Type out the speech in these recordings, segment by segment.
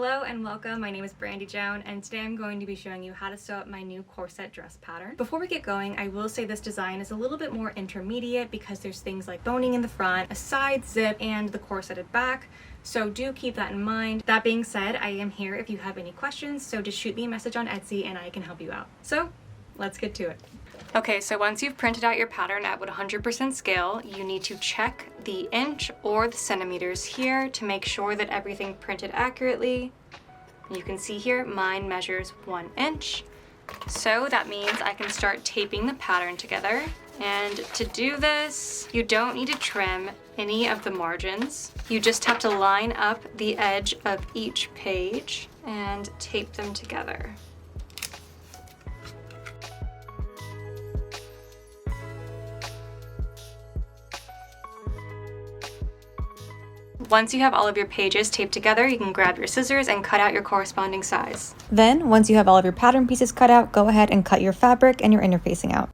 Hello and welcome, my name is Brandy Joan and today I'm going to be showing you how to sew up my new corset dress pattern. Before we get going, I will say this design is a little bit more intermediate because there's things like boning in the front, a side zip, and the corseted back, so do keep that in mind. That being said, I am here if you have any questions, so just shoot me a message on Etsy and I can help you out. So let's get to it. Okay, so once you've printed out your pattern at 100% scale, you need to check the inch or the centimeters here to make sure that everything printed accurately. You can see here, mine measures 1 inch. So that means I can start taping the pattern together. And to do this, you don't need to trim any of the margins. You just have to line up the edge of each page and tape them together. Once you have all of your pages taped together, you can grab your scissors and cut out your corresponding size. Then, once you have all of your pattern pieces cut out, go ahead and cut your fabric and your interfacing out.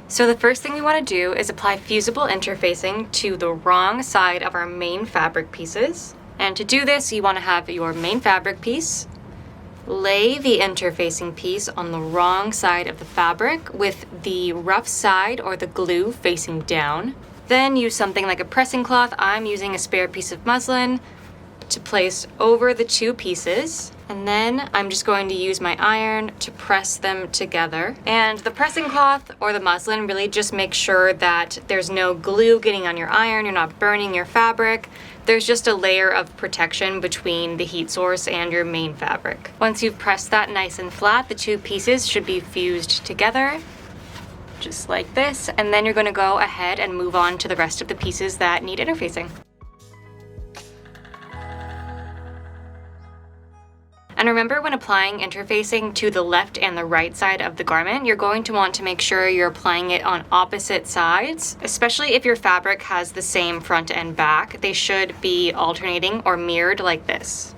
So the first thing we want to do is apply fusible interfacing to the wrong side of our main fabric pieces. And to do this, you want to have your main fabric piece, lay the interfacing piece on the wrong side of the fabric with the rough side or the glue facing down. Then use something like a pressing cloth. I'm using a spare piece of muslin to place over the two pieces. And then I'm just going to use my iron to press them together. And the pressing cloth or the muslin really just makes sure that there's no glue getting on your iron, you're not burning your fabric. There's just a layer of protection between the heat source and your main fabric. Once you've pressed that nice and flat, the two pieces should be fused together, just like this, and then you're going to go ahead and move on to the rest of the pieces that need interfacing. And remember, when applying interfacing to the left and the right side of the garment, you're going to want to make sure you're applying it on opposite sides, especially if your fabric has the same front and back. They should be alternating or mirrored like this.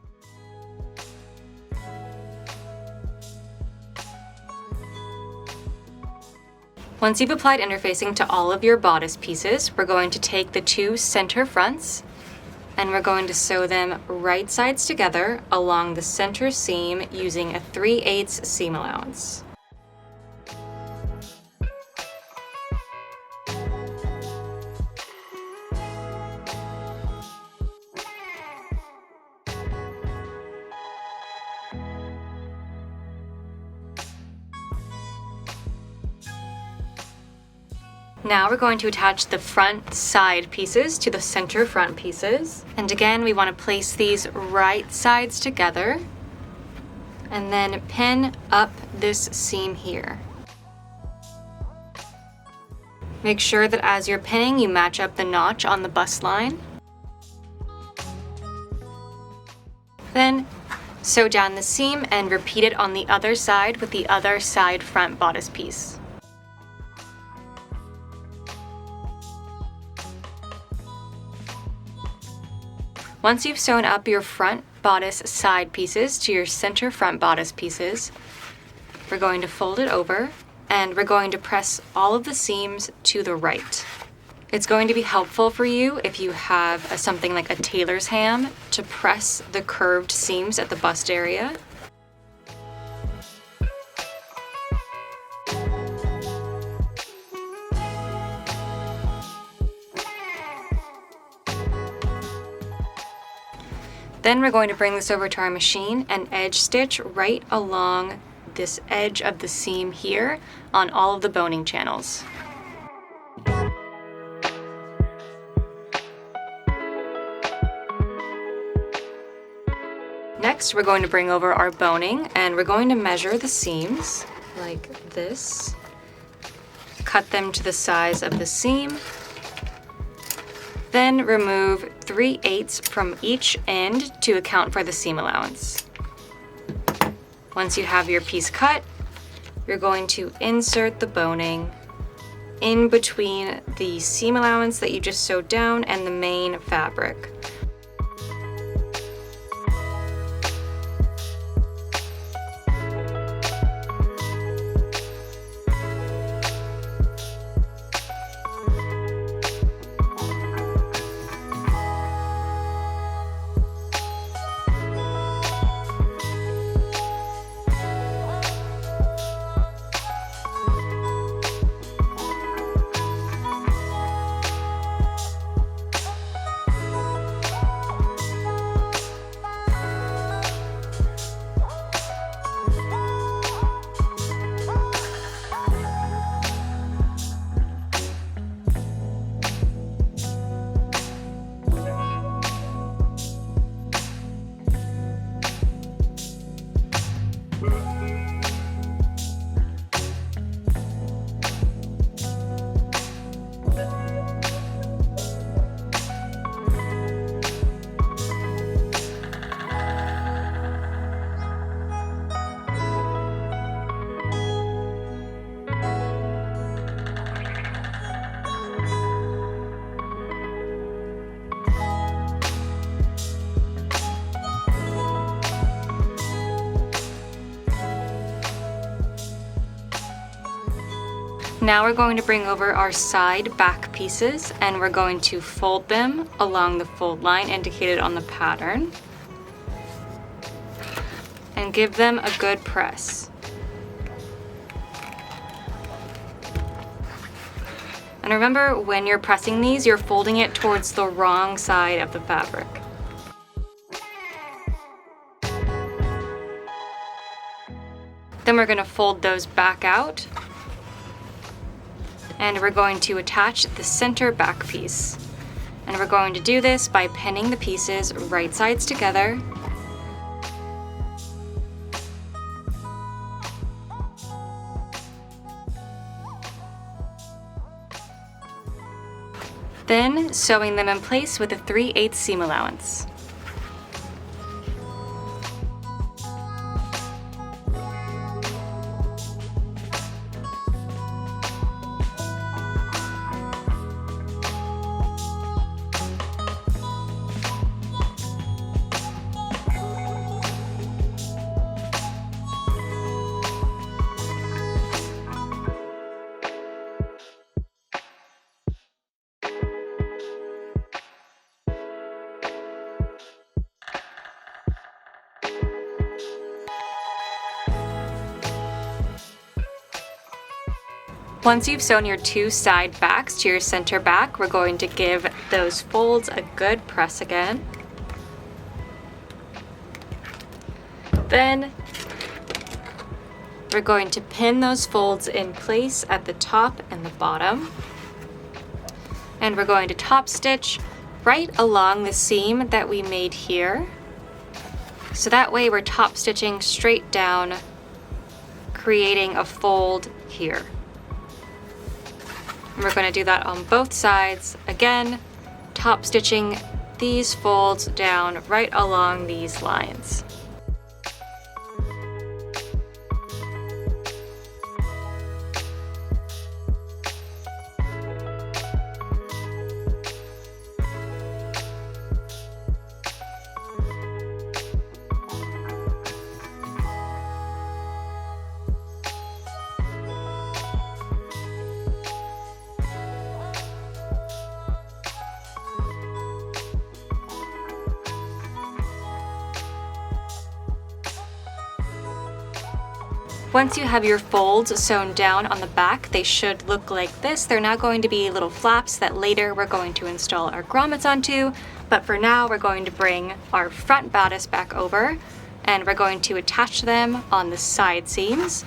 Once you've applied interfacing to all of your bodice pieces, we're going to take the two center fronts and we're going to sew them right sides together along the center seam using a 3/8 seam allowance. Now we're going to attach the front side pieces to the center front pieces. And again, we want to place these right sides together and then pin up this seam here. Make sure that as you're pinning, you match up the notch on the bust line. Then sew down the seam and repeat it on the other side with the other side front bodice piece. Once you've sewn up your front bodice side pieces to your center front bodice pieces, we're going to fold it over and we're going to press all of the seams to the right. It's going to be helpful for you if you have something like a tailor's ham to press the curved seams at the bust area. Then we're going to bring this over to our machine and edge stitch right along this edge of the seam here on all of the boning channels. Next, we're going to bring over our boning and we're going to measure the seams like this. Cut them to the size of the seam. Then remove 3/8 from each end to account for the seam allowance. Once you have your piece cut, you're going to insert the boning in between the seam allowance that you just sewed down and the main fabric. Now we're going to bring over our side back pieces and we're going to fold them along the fold line indicated on the pattern and give them a good press. And remember, when you're pressing these, you're folding it towards the wrong side of the fabric. Then we're going to fold those back out. And we're going to attach the center back piece. And we're going to do this by pinning the pieces right sides together. Then sewing them in place with a 3/8 seam allowance. Once you've sewn your two side backs to your center back, we're going to give those folds a good press again. Then we're going to pin those folds in place at the top and the bottom. And we're going to top stitch right along the seam that we made here. So that way we're top stitching straight down, creating a fold here. And we're going to do that on both sides. Again, top stitching these folds down right along these lines. Once you have your folds sewn down on the back, they should look like this. They're now going to be little flaps that later we're going to install our grommets onto, but for now we're going to bring our front bodice back over and we're going to attach them on the side seams.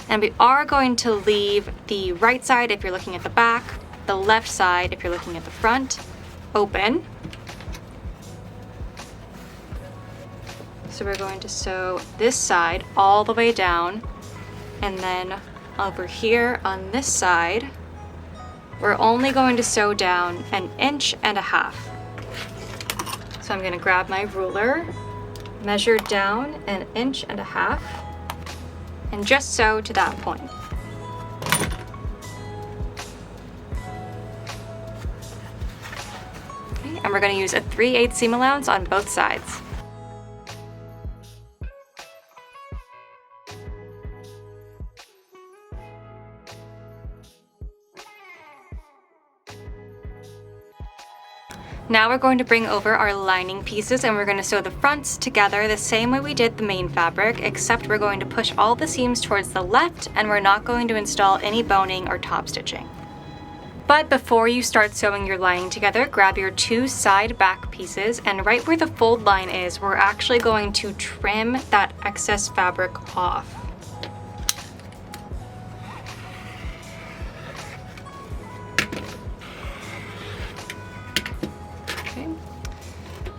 And we are going to leave the right side if you're looking at the back, the left side if you're looking at the front, open. So we're going to sew this side all the way down. And then over here on this side, we're only going to sew down 1.5 inches. So I'm going to grab my ruler, measure down 1.5 inches, and just sew to that point. Okay, and we're going to use a 3/8 seam allowance on both sides. Now we're going to bring over our lining pieces and we're going to sew the fronts together the same way we did the main fabric, except we're going to push all the seams towards the left and we're not going to install any boning or top stitching. But before you start sewing your lining together, grab your two side back pieces and right where the fold line is, we're actually going to trim that excess fabric off.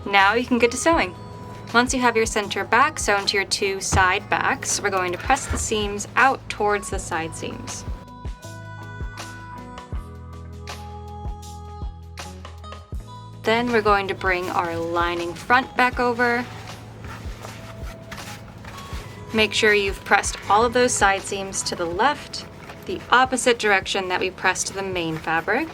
Now you can get to sewing. Once you have your center back sewn to your two side backs, we're going to press the seams out towards the side seams. Then we're going to bring our lining front back over. Make sure you've pressed all of those side seams to the left, the opposite direction that we pressed the main fabric.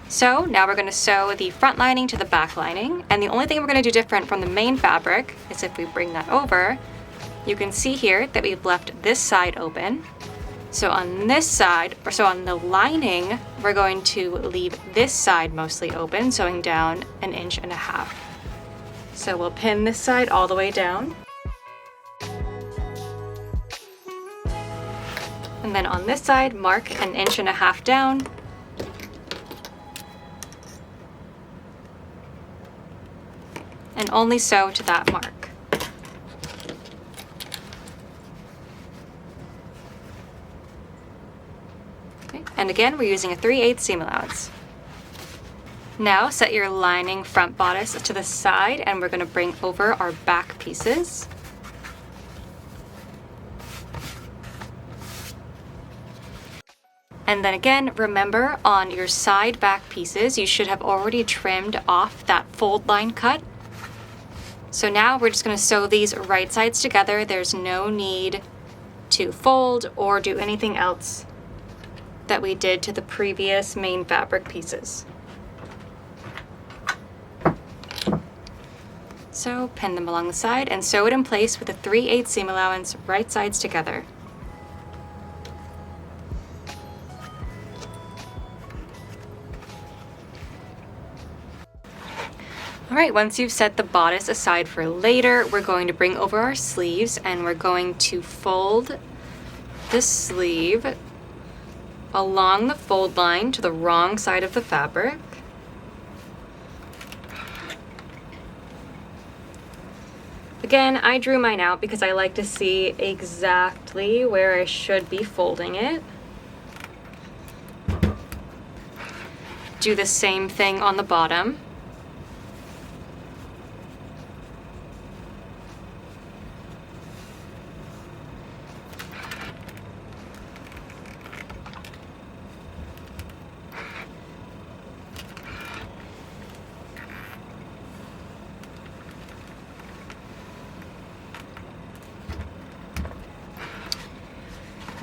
So now we're going to sew the front lining to the back lining, and the only thing we're going to do different from the main fabric is if we bring that over, you can see here that we've left this side open, So on this side, or so on the lining, we're going to leave this side mostly open, sewing down 1.5 inches. So we'll pin this side all the way down. And then on this side, mark 1.5 inches down. And only sew to that mark. And again, we're using a 3/8 seam allowance. Now set your lining front bodice to the side, and we're going to bring over our back pieces. And then again, remember on your side back pieces, you should have already trimmed off that fold line cut. So now we're just going to sew these right sides together. There's no need to fold or do anything else that we did to the previous main fabric pieces. So pin them along the side and sew it in place with a 3/8 seam allowance, right sides together. All right, once you've set the bodice aside for later, we're going to bring over our sleeves and we're going to fold the sleeve along the fold line to the wrong side of the fabric. Again, I drew mine out because I like to see exactly where I should be folding it. Do the same thing on the bottom.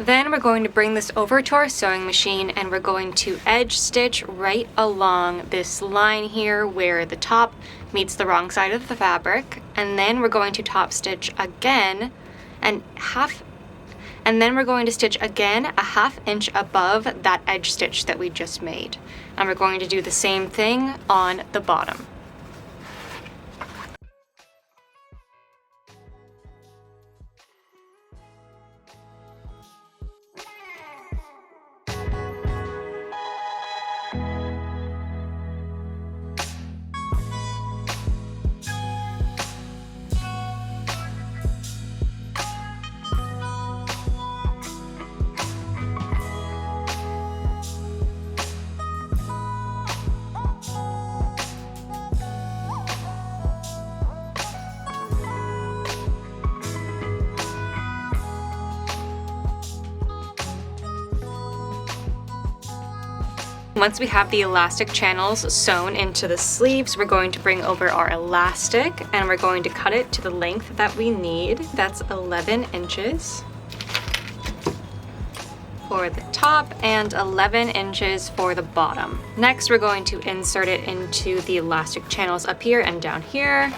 Then we're going to bring this over to our sewing machine and we're going to edge stitch right along this line here where the top meets the wrong side of the fabric, and then we're going to top stitch again and then we're going to stitch again a 1/2 inch above that edge stitch that we just made. And we're going to do the same thing on the bottom. Once we have the elastic channels sewn into the sleeves, we're going to bring over our elastic and we're going to cut it to the length that we need. That's 11 inches for the top and 11 inches for the bottom. Next, we're going to insert it into the elastic channels up here and down here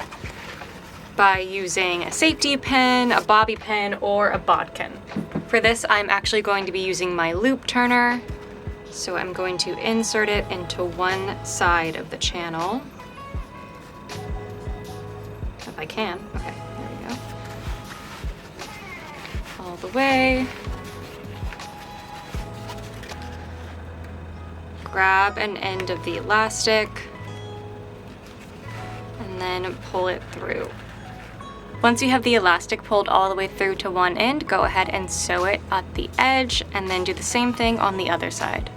by using a safety pin, a bobby pin, or a bodkin. For this, I'm actually going to be using my loop turner. So I'm going to insert it into one side of the channel. If I can. Okay, there we go. All the way. Grab an end of the elastic and then pull it through. Once you have the elastic pulled all the way through to one end, go ahead and sew it at the edge and then do the same thing on the other side.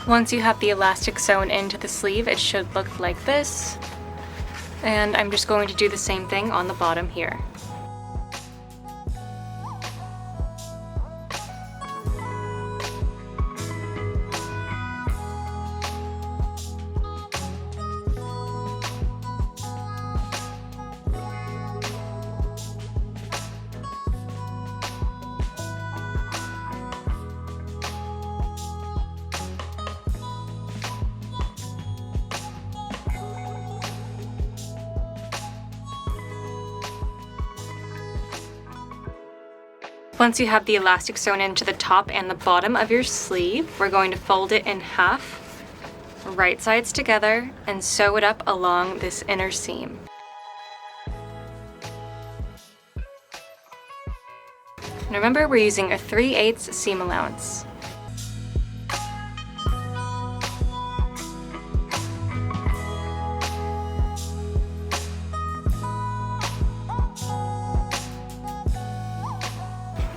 Once you have the elastic sewn into the sleeve, it should look like this. And I'm just going to do the same thing on the bottom here. Once you have the elastic sewn into the top and the bottom of your sleeve, we're going to fold it in half, right sides together, and sew it up along this inner seam. And remember, we're using a 3/8 seam allowance.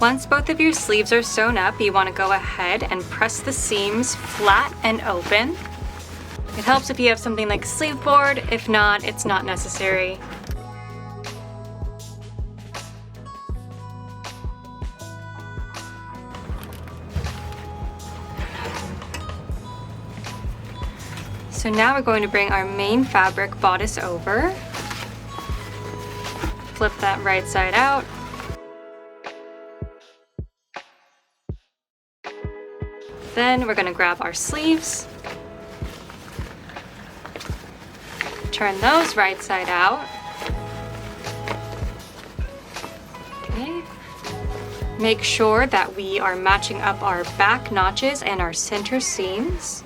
Once both of your sleeves are sewn up, you want to go ahead and press the seams flat and open. It helps if you have something like a sleeve board. If not, it's not necessary. So now we're going to bring our main fabric bodice over. Flip that right side out. Then we're going to grab our sleeves, turn those right side out. Okay. Make sure that we are matching up our back notches and our center seams.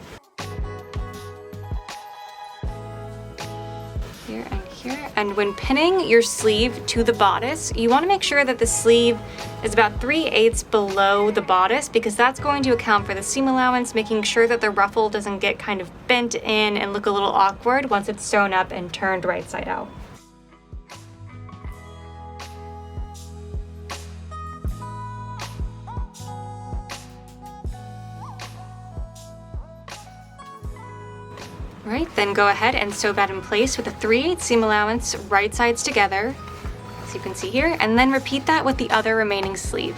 Here and here. And when pinning your sleeve to the bodice, you want to make sure that the sleeve is about 3/8 below the bodice, because that's going to account for the seam allowance, making sure that the ruffle doesn't get kind of bent in and look a little awkward once it's sewn up and turned right side out. All right, then go ahead and sew that in place with a 3/8 seam allowance, right sides together, as you can see here, and then repeat that with the other remaining sleeve.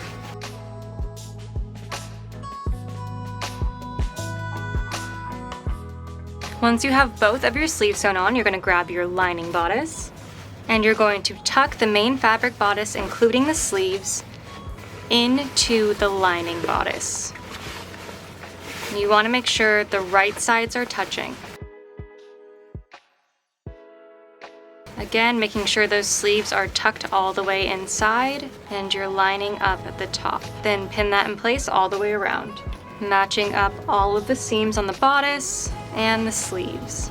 Once you have both of your sleeves sewn on, you're going to grab your lining bodice, and you're going to tuck the main fabric bodice, including the sleeves, into the lining bodice. And you want to make sure the right sides are touching. Again, making sure those sleeves are tucked all the way inside and you're lining up at the top. Then pin that in place all the way around, matching up all of the seams on the bodice and the sleeves.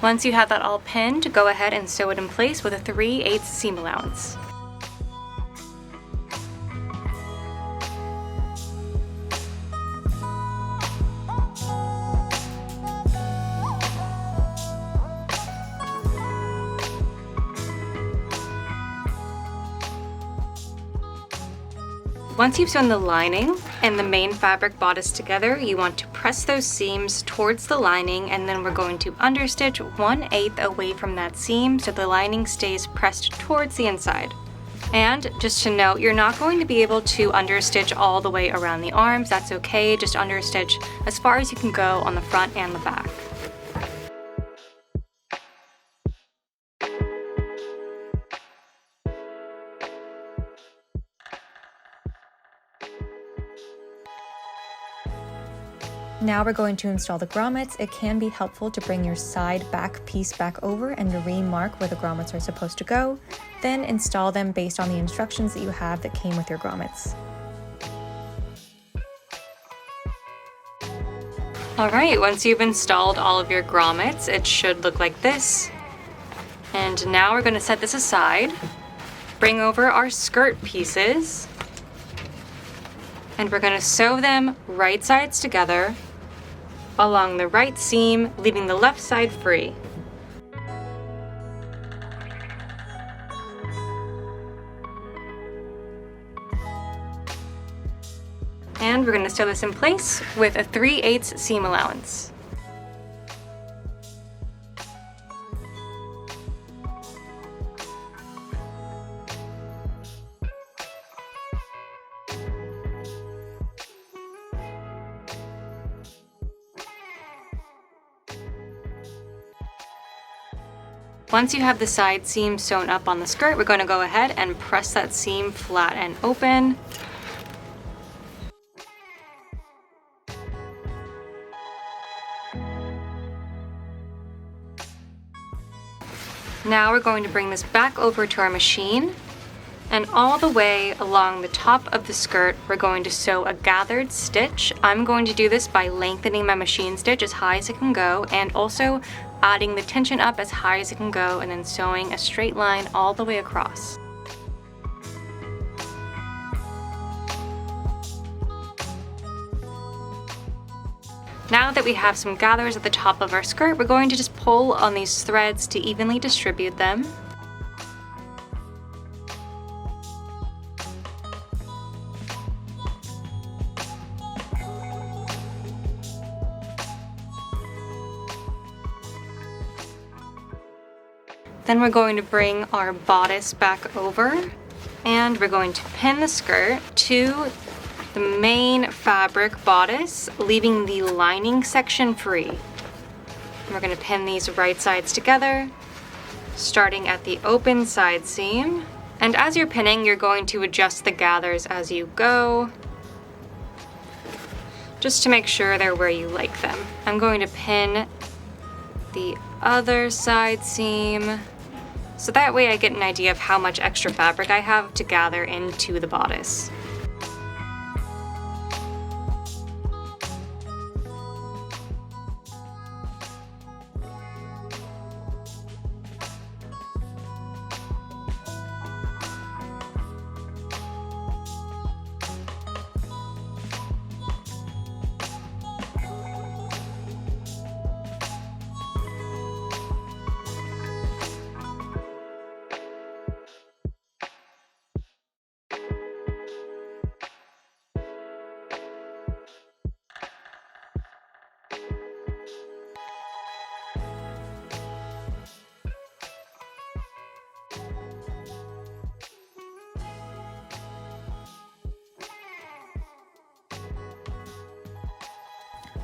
Once you have that all pinned, go ahead and sew it in place with a 3/8 seam allowance. Once you've sewn the lining and the main fabric bodice together, you want to press those seams towards the lining, and then we're going to understitch 1/8 away from that seam so the lining stays pressed towards the inside. And just to note, you're not going to be able to understitch all the way around the arms. That's okay, just understitch as far as you can go on the front and the back. Now we're going to install the grommets. It can be helpful to bring your side back piece back over and remark where the grommets are supposed to go. Then install them based on the instructions that you have that came with your grommets. All right, once you've installed all of your grommets, it should look like this. And now we're going to set this aside, bring over our skirt pieces, and we're going to sew them right sides together along the right seam, leaving the left side free. And we're going to sew this in place with a 3/8 seam allowance. Once you have the side seam sewn up on the skirt, we're going to go ahead and press that seam flat and open. Now we're going to bring this back over to our machine, and all the way along the top of the skirt, we're going to sew a gathered stitch. I'm going to do this by lengthening my machine stitch as high as it can go, and also adding the tension up as high as it can go, and then sewing a straight line all the way across. Now that we have some gathers at the top of our skirt, we're going to just pull on these threads to evenly distribute them. Then we're going to bring our bodice back over, and we're going to pin the skirt to the main fabric bodice, leaving the lining section free. And we're going to pin these right sides together, starting at the open side seam. And as you're pinning, you're going to adjust the gathers as you go, just to make sure they're where you like them. I'm going to pin the other side seam, so that way I get an idea of how much extra fabric I have to gather into the bodice.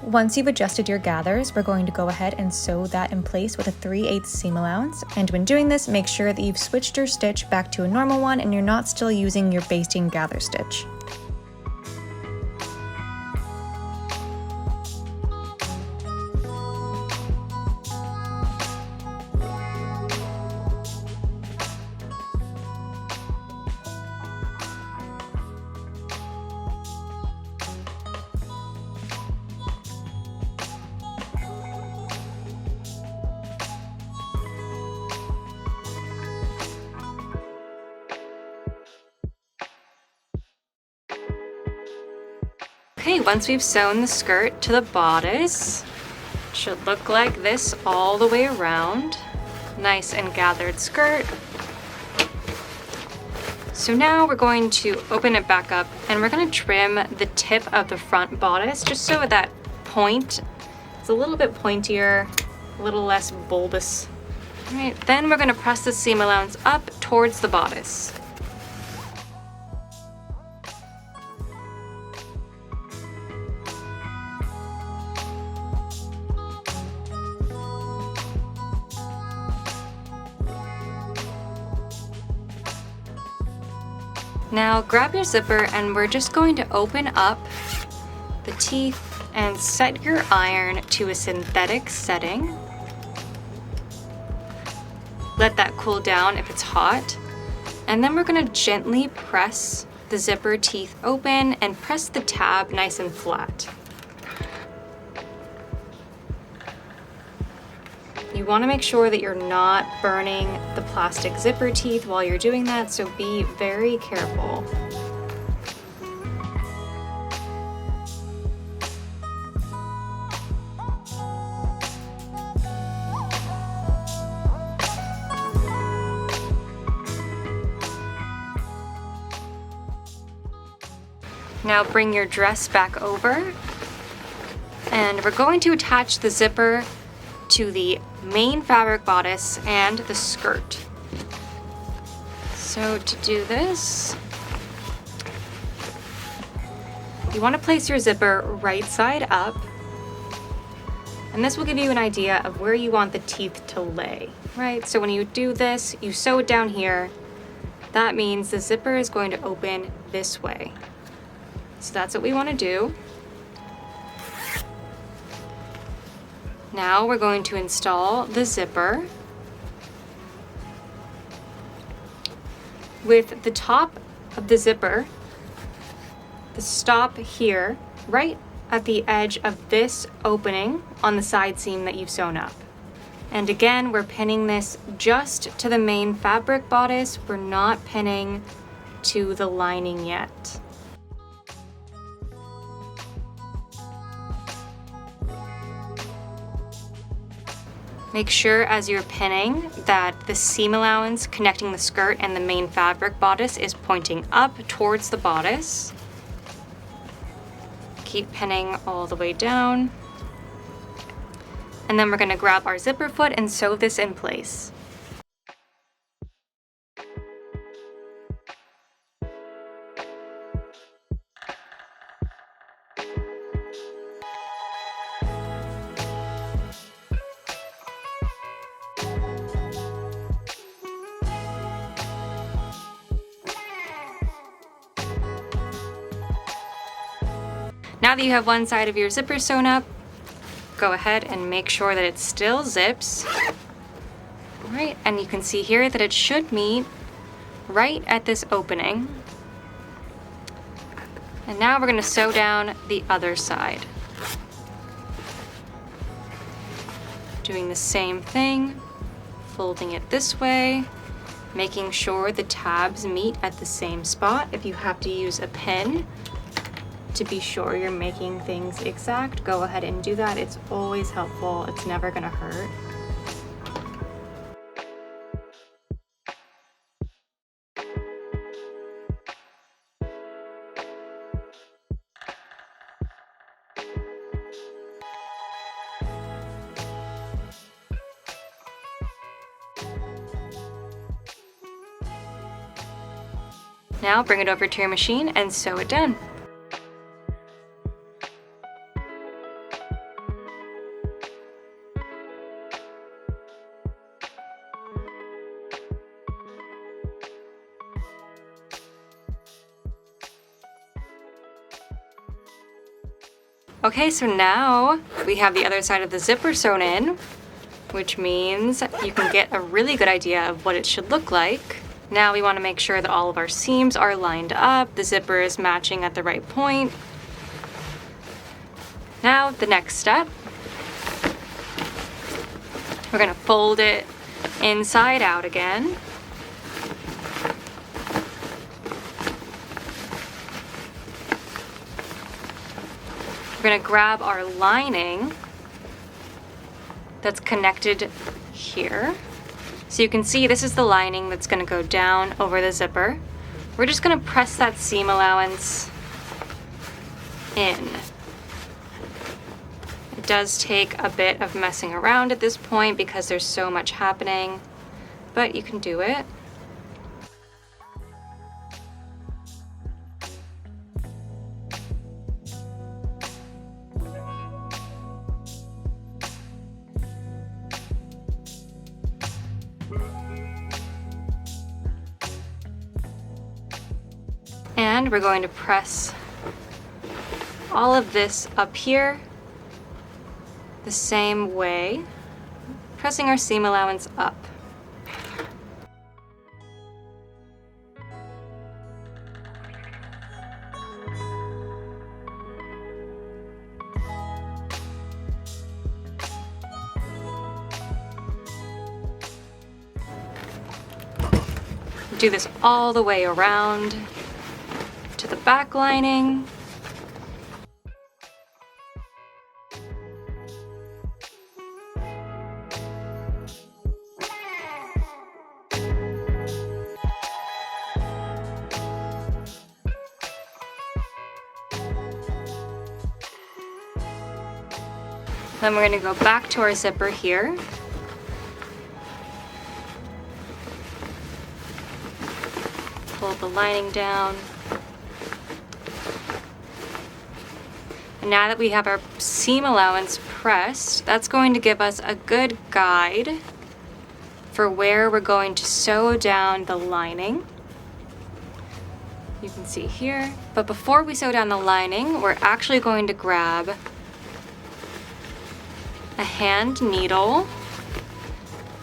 Once you've adjusted your gathers, we're going to go ahead and sew that in place with a 3/8 seam allowance. And when doing this, make sure that you've switched your stitch back to a normal one and you're not still using your basting gather stitch. Okay, once we've sewn the skirt to the bodice, it should look like this all the way around. Nice and gathered skirt. So now we're going to open it back up, and we're going to trim the tip of the front bodice just so that point is a little bit pointier, a little less bulbous. All right, then we're going to press the seam allowance up towards the bodice. Now grab your zipper, and we're just going to open up the teeth and set your iron to a synthetic setting. Let that cool down if it's hot. And then we're going to gently press the zipper teeth open and press the tab nice and flat. You want to make sure that you're not burning the plastic zipper teeth while you're doing that, so be very careful. Now bring your dress back over, and we're going to attach the zipper to the main fabric bodice and the skirt. So to do this, you want to place your zipper right side up, and this will give you an idea of where you want the teeth to lay, right? So when you do this, you sew it down here. That means the zipper is going to open this way. So that's what we want to do. Now we're going to install the zipper with the top of the zipper, the stop here, right at the edge of this opening on the side seam that you've sewn up. And again, we're pinning this just to the main fabric bodice. We're not pinning to the lining yet. Make sure as you're pinning that the seam allowance connecting the skirt and the main fabric bodice is pointing up towards the bodice. Keep pinning all the way down. And then we're going to grab our zipper foot and sew this in place. Now that you have one side of your zipper sewn up, go ahead and make sure that it still zips. All right, and you can see here that it should meet right at this opening. And now we're going to sew down the other side. Doing the same thing, folding it this way, making sure the tabs meet at the same spot. If you have to use a pin to be sure you're making things exact, go ahead and do that. It's always helpful. It's never gonna hurt. Now bring it over to your machine and sew it down. Okay, so now we have the other side of the zipper sewn in, which means you can get a really good idea of what it should look like. Now we want to make sure that all of our seams are lined up, the zipper is matching at the right point. Now the next step, we're going to fold it inside out again. We're going to grab our lining that's connected here. So you can see this is the lining that's going to go down over the zipper. We're just going to press that seam allowance in. It does take a bit of messing around at this point because there's so much happening, but you can do it. And we're going to press all of this up here the same way, pressing our seam allowance up. Do this all the way around to the back lining. Then we're going to go back to our zipper here. Pull the lining down. And now that we have our seam allowance pressed, that's going to give us a good guide for where we're going to sew down the lining. You can see here. But before we sew down the lining, we're actually going to grab a hand needle,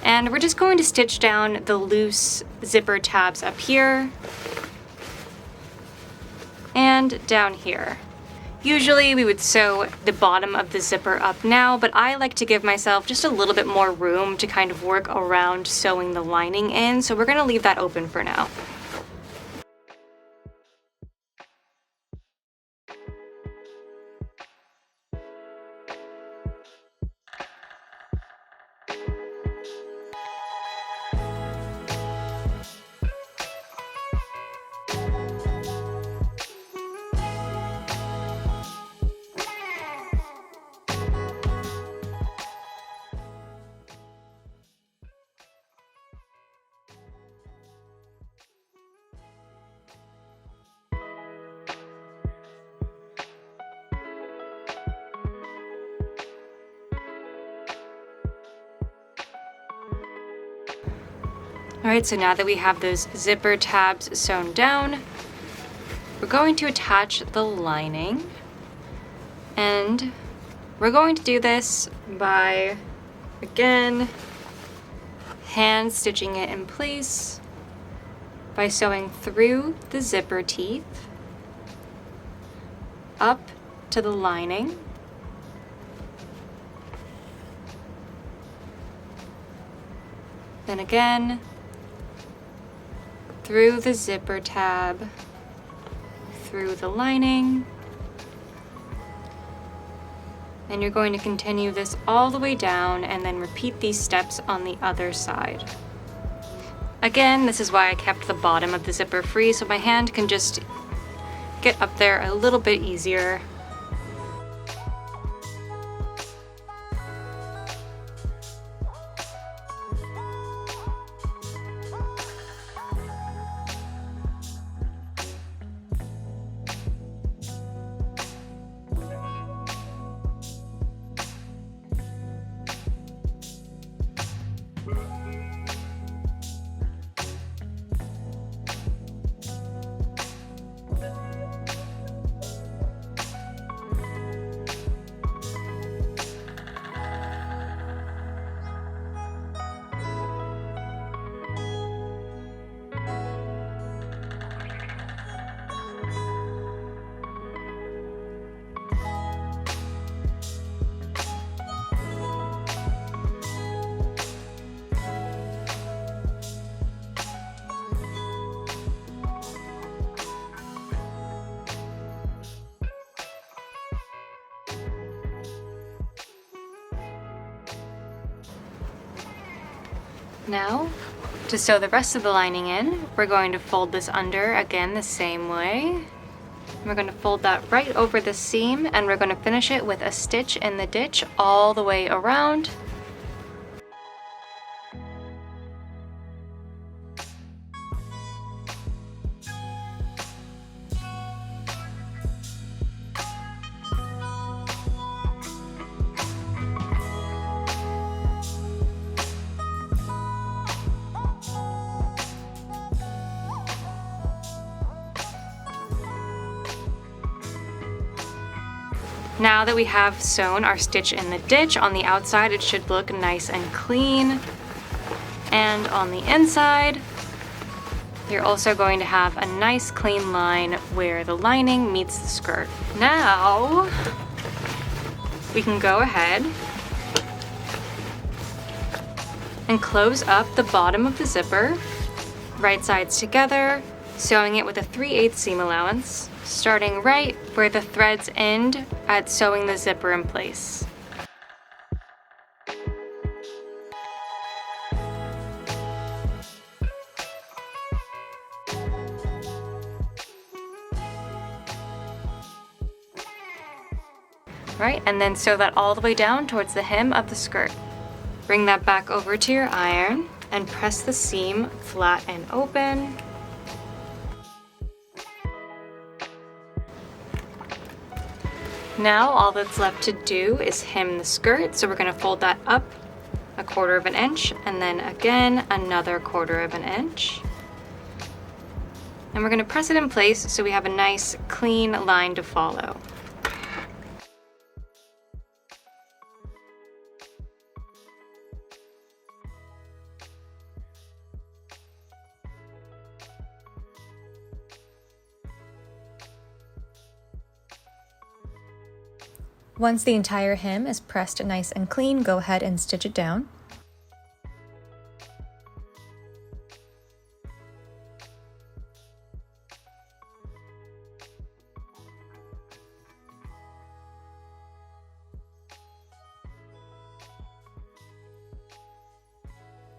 and we're just going to stitch down the loose zipper tabs up here and down here. Usually we would sew the bottom of the zipper up now, but I like to give myself just a little bit more room to kind of work around sewing the lining in, so we're going to leave that open for now. Alright, so now that we have those zipper tabs sewn down, we're going to attach the lining, and we're going to do this by, again, hand stitching it in place by sewing through the zipper teeth up to the lining. Then again, through the zipper tab, through the lining, and you're going to continue this all the way down and then repeat these steps on the other side. Again, this is why I kept the bottom of the zipper free, so my hand can just get up there a little bit easier. Now, to sew the rest of the lining in, we're going to fold this under again the same way. We're going to fold that right over the seam, and we're going to finish it with a stitch in the ditch all the way around. Now that we have sewn our stitch in the ditch on the outside, it should look nice and clean. And on the inside, you're also going to have a nice clean line where the lining meets the skirt. Now, we can go ahead and close up the bottom of the zipper, right sides together, sewing it with a 3/8 seam allowance, starting right where the threads end at sewing the zipper in place. Right, and then sew that all the way down towards the hem of the skirt. Bring that back over to your iron and press the seam flat and open. Now all that's left to do is hem the skirt, so we're going to fold that up 1/4 inch and then again another 1/4 inch. And we're going to press it in place so we have a nice clean line to follow. Once the entire hem is pressed nice and clean, go ahead and stitch it down.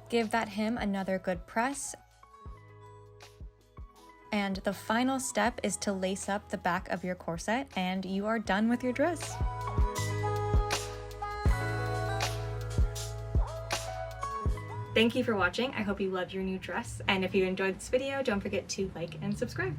Give that hem another good press. And the final step is to lace up the back of your corset, and you are done with your dress. Thank you for watching. I hope you love your new dress, and if you enjoyed this video, don't forget to like and subscribe.